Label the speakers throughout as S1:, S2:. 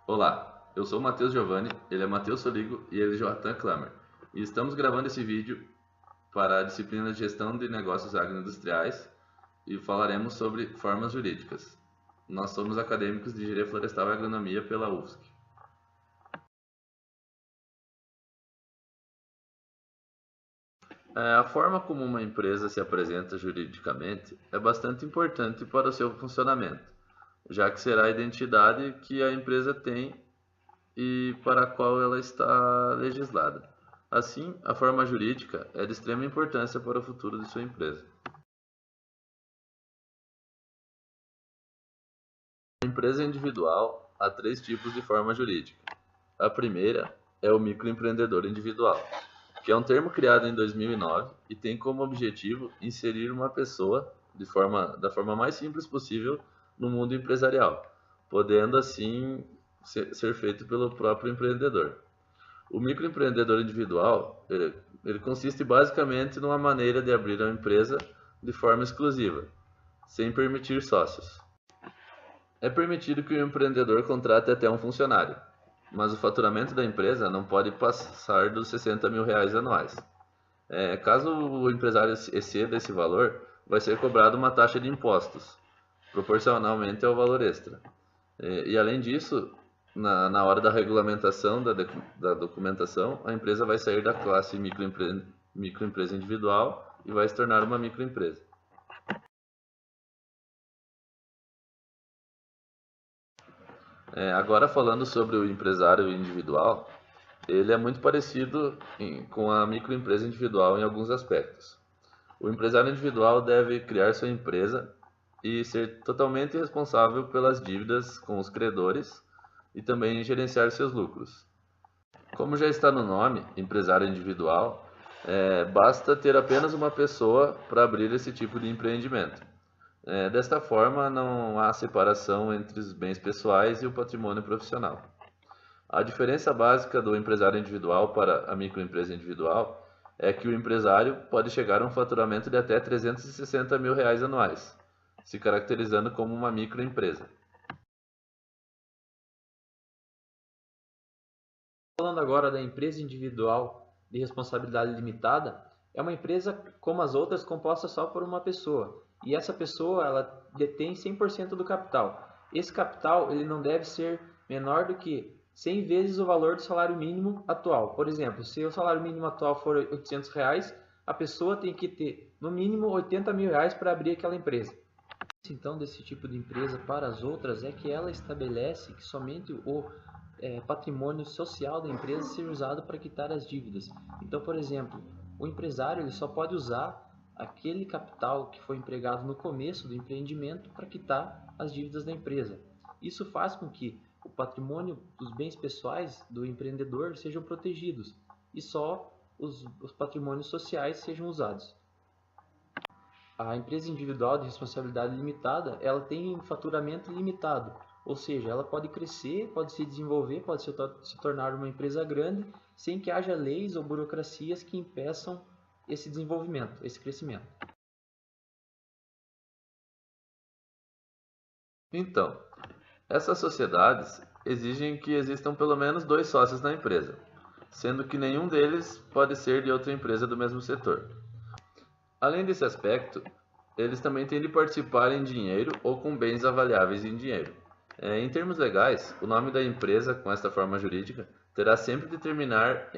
S1: Olá, eu sou o Matheus Giovanni, ele é Matheus Soligo e ele é Joatan Klamer. E estamos gravando esse vídeo para a disciplina de Gestão de Negócios Agroindustriais e falaremos sobre formas jurídicas. Nós somos acadêmicos de Engenharia Florestal e Agronomia pela UFSC. A forma como uma empresa se apresenta juridicamente é bastante importante para o seu funcionamento, já que será a identidade que a empresa tem e para a qual ela está legislada. Assim, a forma jurídica é de extrema importância para o futuro de sua empresa. Na empresa individual, há três tipos de forma jurídica. A primeira é o microempreendedor individual, que é um termo criado em 2009 e tem como objetivo inserir uma pessoa da forma mais simples possível no mundo empresarial, podendo assim ser feito pelo próprio empreendedor. O microempreendedor individual, ele consiste basicamente numa maneira de abrir uma empresa de forma exclusiva, sem permitir sócios. É permitido que o empreendedor contrate até um funcionário, mas o faturamento da empresa não pode passar dos R$ 60 mil anuais. Caso o empresário exceda esse valor, vai ser cobrado uma taxa de impostos, proporcionalmente ao valor extra. E além disso, na hora da regulamentação da documentação, a empresa vai sair da classe microempresa individual e vai se tornar uma microempresa. Agora falando sobre o empresário individual, ele é muito parecido com a microempresa individual em alguns aspectos. O empresário individual deve criar sua empresa e ser totalmente responsável pelas dívidas com os credores e também gerenciar seus lucros. Como já está no nome, empresário individual, basta ter apenas uma pessoa para abrir esse tipo de empreendimento. Desta forma, não há separação entre os bens pessoais e o patrimônio profissional. A diferença básica do empresário individual para a microempresa individual é que o empresário pode chegar a um faturamento de até R$ 360 mil anuais, se caracterizando como uma microempresa.
S2: Falando agora da empresa individual de responsabilidade limitada, é uma empresa como as outras composta só por uma pessoa, e essa pessoa ela detém 100% do capital. Esse capital ele não deve ser menor do que 100 vezes o valor do salário mínimo atual. Por exemplo, se o salário mínimo atual for R$ 800, a pessoa tem que ter no mínimo R$ 80 mil para abrir aquela empresa. Então, desse tipo de empresa para as outras é que ela estabelece que somente o patrimônio social da empresa seja usado para quitar as dívidas. Então, por exemplo, o empresário ele só pode usar aquele capital que foi empregado no começo do empreendimento para quitar as dívidas da empresa. Isso faz com que o patrimônio dos bens pessoais do empreendedor sejam protegidos e só os patrimônios sociais sejam usados. A empresa individual de responsabilidade limitada, ela tem um faturamento limitado, ou seja, ela pode crescer, pode se desenvolver, pode se tornar uma empresa grande, sem que haja leis ou burocracias que impeçam esse desenvolvimento, esse crescimento.
S1: Então, essas sociedades exigem que existam pelo menos 2 sócios na empresa, sendo que nenhum deles pode ser de outra empresa do mesmo setor. Além desse aspecto, eles também têm de participar em dinheiro ou com bens avaliáveis em dinheiro. Em termos legais, o nome da empresa com esta forma jurídica terá sempre de terminar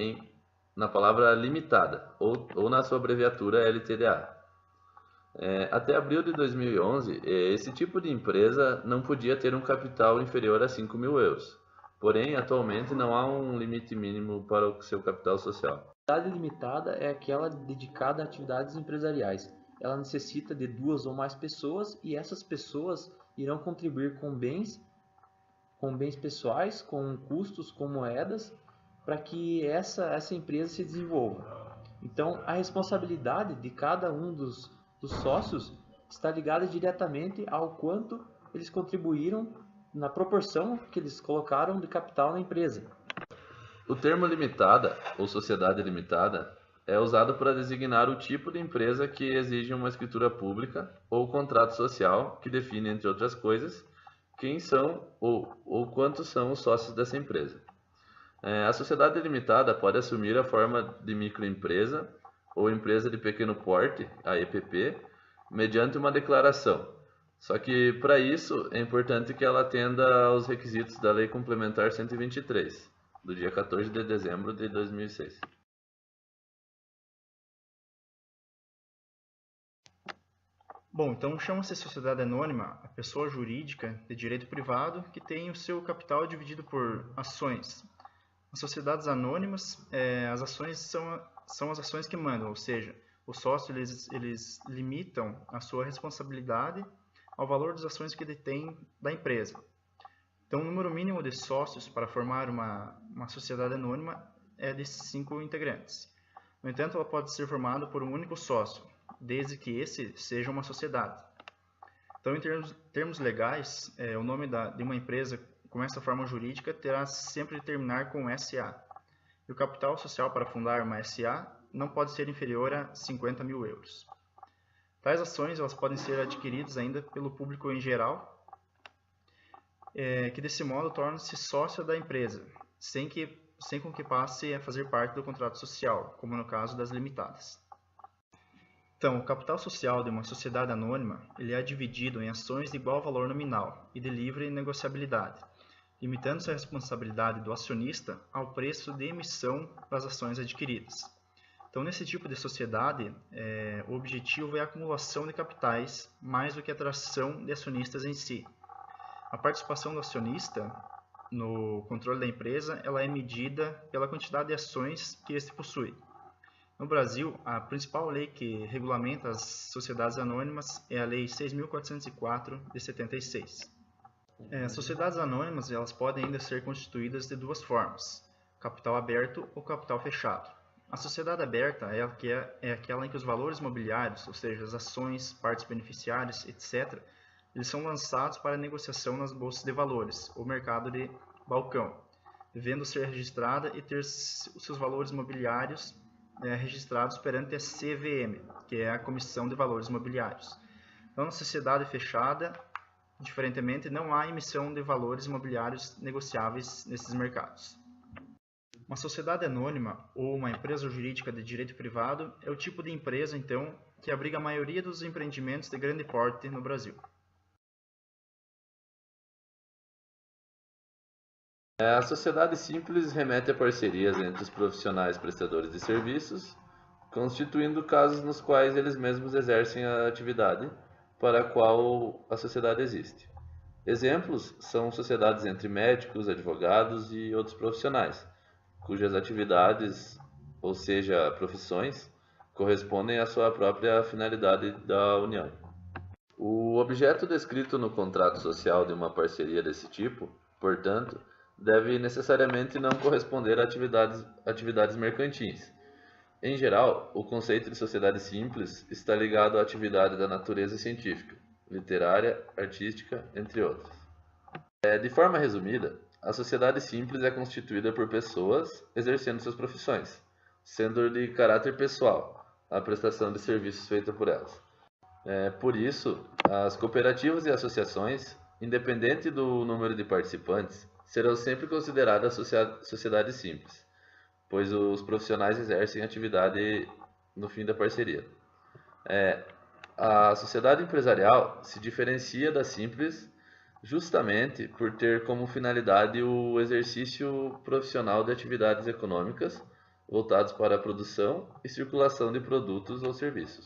S1: na palavra limitada ou na sua abreviatura LTDA. Até abril de 2011, esse tipo de empresa não podia ter um capital inferior a 5 mil euros. Porém, atualmente não há um limite mínimo para o seu capital social.
S2: A atividade limitada é aquela dedicada a atividades empresariais. Ela necessita de 2 ou mais pessoas e essas pessoas irão contribuir com bens pessoais, com custos, com moedas, para que essa empresa se desenvolva. Então, a responsabilidade de cada um dos sócios está ligada diretamente ao quanto eles contribuíram na proporção que eles colocaram de capital na empresa.
S1: O termo limitada ou sociedade limitada é usado para designar o tipo de empresa que exige uma escritura pública ou contrato social que define, entre outras coisas, quem são ou quantos são os sócios dessa empresa. A sociedade limitada pode assumir a forma de microempresa ou empresa de pequeno porte, a EPP, mediante uma declaração. Só que para isso é importante que ela atenda aos requisitos da Lei Complementar 123, do dia 14 de dezembro de 2006.
S3: Bom, então chama-se sociedade anônima a pessoa jurídica de direito privado que tem o seu capital dividido por ações. As sociedades anônimas, as ações são as ações que mandam, ou seja, os sócios eles limitam a sua responsabilidade ao valor das ações que detêm da empresa. Então, o número mínimo de sócios para formar uma sociedade anônima é de 5 integrantes. No entanto, ela pode ser formada por um único sócio, desde que esse seja uma sociedade. Então, em termos legais, o nome de uma empresa com essa forma jurídica terá sempre de terminar com SA. E o capital social para fundar uma SA não pode ser inferior a 50 mil euros. Tais ações elas podem ser adquiridas ainda pelo público em geral, que desse modo torna-se sócio da empresa, sem com que passe a fazer parte do contrato social, como no caso das limitadas. Então, o capital social de uma sociedade anônima ele é dividido em ações de igual valor nominal e de livre negociabilidade, limitando-se a responsabilidade do acionista ao preço de emissão das ações adquiridas. Então, nesse tipo de sociedade, o objetivo é a acumulação de capitais mais do que a atração de acionistas em si. A participação do acionista no controle da empresa ela é medida pela quantidade de ações que este possui. No Brasil, a principal lei que regulamenta as sociedades anônimas é a Lei 6.404 de 76. As sociedades anônimas elas podem ainda ser constituídas de duas formas, capital aberto ou capital fechado. A sociedade aberta é aquela em que os valores mobiliários, ou seja, as ações, partes beneficiárias, etc., eles são lançados para negociação nas bolsas de valores, ou mercado de balcão, devendo ser registrada e ter os seus valores mobiliários registrados perante a CVM, que é a Comissão de Valores Mobiliários. Então, na sociedade fechada, diferentemente, não há emissão de valores imobiliários negociáveis nesses mercados. Uma sociedade anônima ou uma empresa jurídica de direito privado é o tipo de empresa, então, que abriga a maioria dos empreendimentos de grande porte no Brasil.
S1: A sociedade simples remete a parcerias entre os profissionais prestadores de serviços, constituindo casos nos quais eles mesmos exercem a atividade para a qual a sociedade existe. Exemplos são sociedades entre médicos, advogados e outros profissionais, cujas atividades, ou seja, profissões, correspondem à sua própria finalidade da união. O objeto descrito no contrato social de uma parceria desse tipo, portanto, deve necessariamente não corresponder a atividades mercantis. Em geral, o conceito de sociedade simples está ligado à atividade da natureza científica, literária, artística, entre outras. De forma resumida, a sociedade simples é constituída por pessoas exercendo suas profissões, sendo de caráter pessoal a prestação de serviços feita por elas. Por isso, as cooperativas e associações, independente do número de participantes, serão sempre consideradas sociedades simples, pois os profissionais exercem atividade no fim da parceria. A sociedade empresarial se diferencia da simples justamente por ter como finalidade o exercício profissional de atividades econômicas voltadas para a produção e circulação de produtos ou serviços.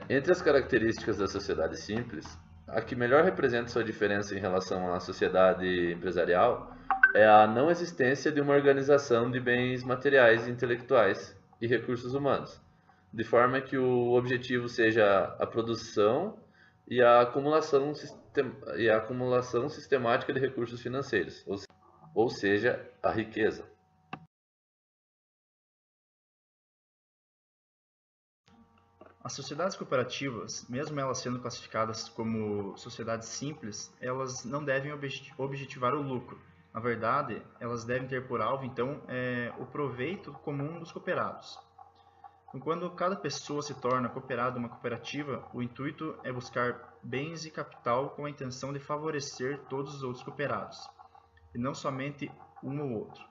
S1: Entre as características da sociedade simples, a que melhor representa sua diferença em relação à sociedade empresarial é a não existência de uma organização de bens materiais, intelectuais e recursos humanos, de forma que o objetivo seja a produção e a acumulação sistemática de recursos financeiros, ou seja, a riqueza.
S3: As sociedades cooperativas, mesmo elas sendo classificadas como sociedades simples, elas não devem objetivar o lucro. Na verdade, elas devem ter por alvo, então, o proveito comum dos cooperados. Então, quando cada pessoa se torna cooperado de uma cooperativa, o intuito é buscar bens e capital com a intenção de favorecer todos os outros cooperados, e não somente um ou outro.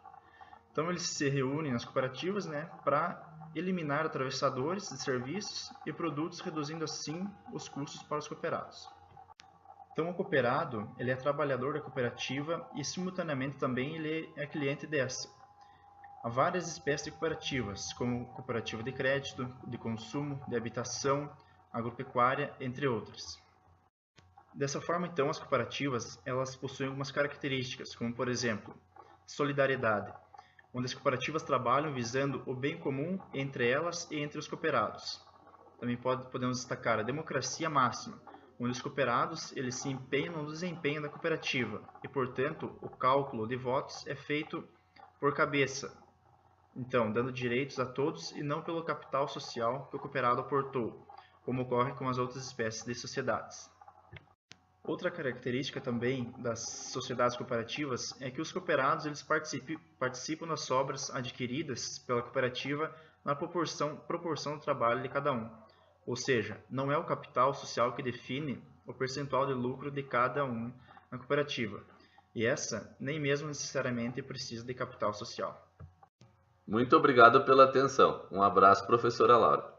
S3: Então eles se reúnem nas cooperativas, para eliminar atravessadores de serviços e produtos, reduzindo assim os custos para os cooperados. Então o cooperado ele é trabalhador da cooperativa e simultaneamente também ele é cliente dessa. Há várias espécies de cooperativas, como cooperativa de crédito, de consumo, de habitação, agropecuária, entre outras. Dessa forma, então, as cooperativas elas possuem algumas características, como por exemplo, solidariedade, onde as cooperativas trabalham visando o bem comum entre elas e entre os cooperados. Também podemos destacar a democracia máxima, onde os cooperados eles se empenham no desempenho da cooperativa e, portanto, o cálculo de votos é feito por cabeça, então dando direitos a todos e não pelo capital social que o cooperado aportou, como ocorre com as outras espécies de sociedades. Outra característica também das sociedades cooperativas é que os cooperados eles participam das sobras adquiridas pela cooperativa na proporção do trabalho de cada um. Ou seja, não é o capital social que define o percentual de lucro de cada um na cooperativa. E essa nem mesmo necessariamente precisa de capital social.
S1: Muito obrigado pela atenção. Um abraço, professora Laura.